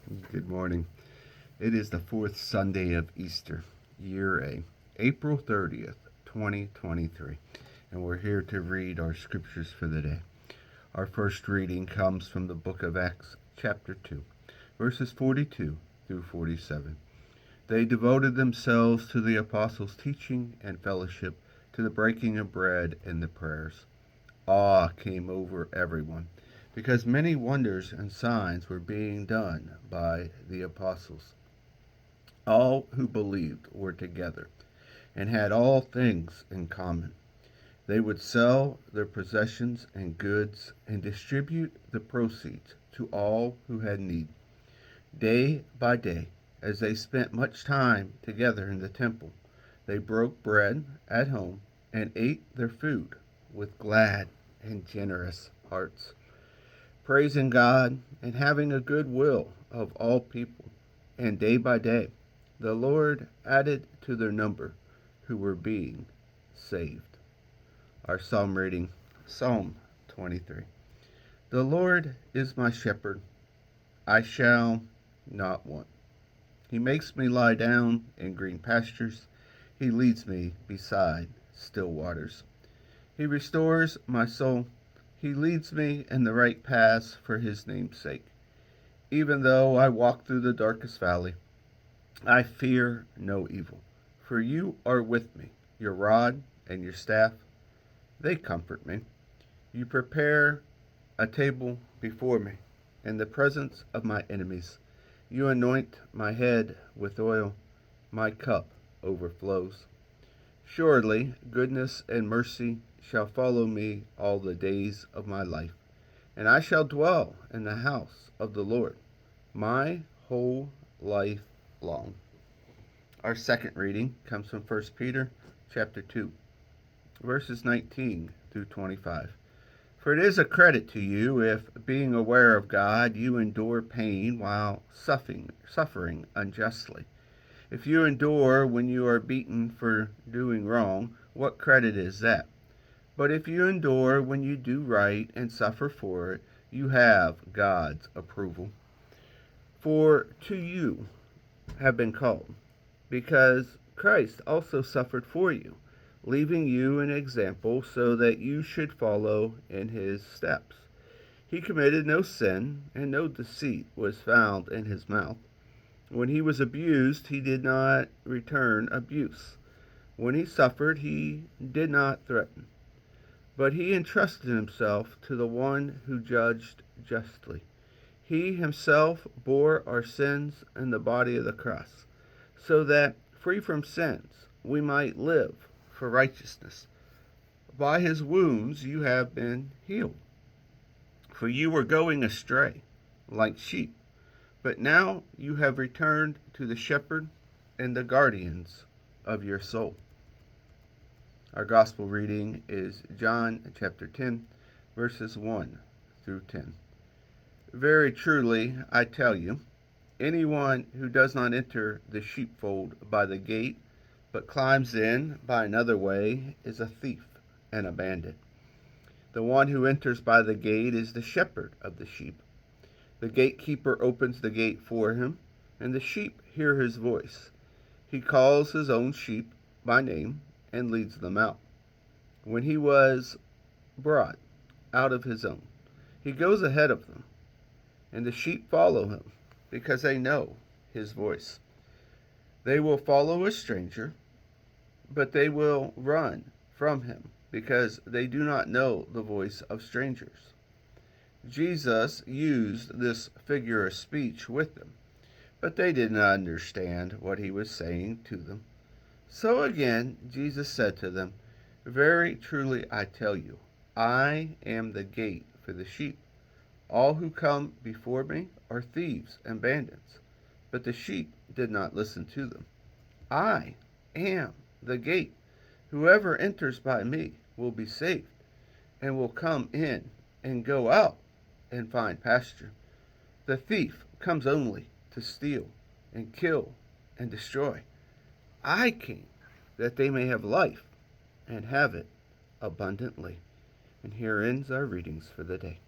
Good morning. It is the fourth Sunday of Easter, year A, April 30th, 2023, and we're here to read our scriptures for the day. Our first reading comes from the book of Acts, chapter 2, verses 42 through 47. They devoted themselves to the apostles' teaching and fellowship, to the breaking of bread and the prayers. Awe came over everyone, because many wonders and signs were being done by the apostles. All who believed were together and had all things in common. They would sell their possessions and goods and distribute the proceeds to all who had need. Day by day, as they spent much time together in the temple, they broke bread at home and ate their food with glad and generous hearts, praising God and having a good will of all people. And day by day, the Lord added to their number who were being saved. Our psalm reading, Psalm 23. The Lord is my shepherd, I shall not want. He makes me lie down in green pastures. He leads me beside still waters. He restores my soul. He leads me in the right paths for his name's sake. Even though I walk through the darkest valley, I fear no evil, for you are with me. Your rod and your staff, they comfort me. You prepare a table before me in the presence of my enemies. You anoint my head with oil. My cup overflows. Surely goodness and mercy shall follow me all the days of my life, and I shall dwell in the house of the Lord my whole life long. Our second reading comes from 1 Peter chapter 2, verses 19 through 25. For it is a credit to you if, being aware of God, you endure pain while suffering unjustly. If you endure when you are beaten for doing wrong, what credit is that? But if you endure when you do right and suffer for it, you have God's approval. For to you have been called, because Christ also suffered for you, leaving you an example so that you should follow in his steps. He committed no sin, and no deceit was found in his mouth. When he was abused, he did not return abuse. When he suffered, he did not threaten, but he entrusted himself to the one who judged justly. He himself bore our sins in the body of the cross, so that, free from sins, we might live for righteousness. By his wounds you have been healed. For you were going astray, like sheep, but now you have returned to the shepherd and the guardians of your soul. Our gospel reading is John chapter 10, verses 1 through 10. Very truly, I tell you, anyone who does not enter the sheepfold by the gate, but climbs in by another way, is a thief and a bandit. The one who enters by the gate is the shepherd of the sheep. The gatekeeper opens the gate for him, and the sheep hear his voice. He calls his own sheep by name and leads them out. When he was brought out of his own, he goes ahead of them, and the sheep follow him because they know his voice. They will follow a stranger, but they will run from him because they do not know the voice of strangers. Jesus used this figure of speech with them, but they did not understand what he was saying to them. So again, Jesus said to them, very truly I tell you, I am the gate for the sheep. All who come before me are thieves and bandits, but the sheep did not listen to them. I am the gate. Whoever enters by me will be saved, and will come in and go out and find pasture. The thief comes only to steal and kill and destroy. I came that they may have life and have it abundantly. And here ends our readings for the day.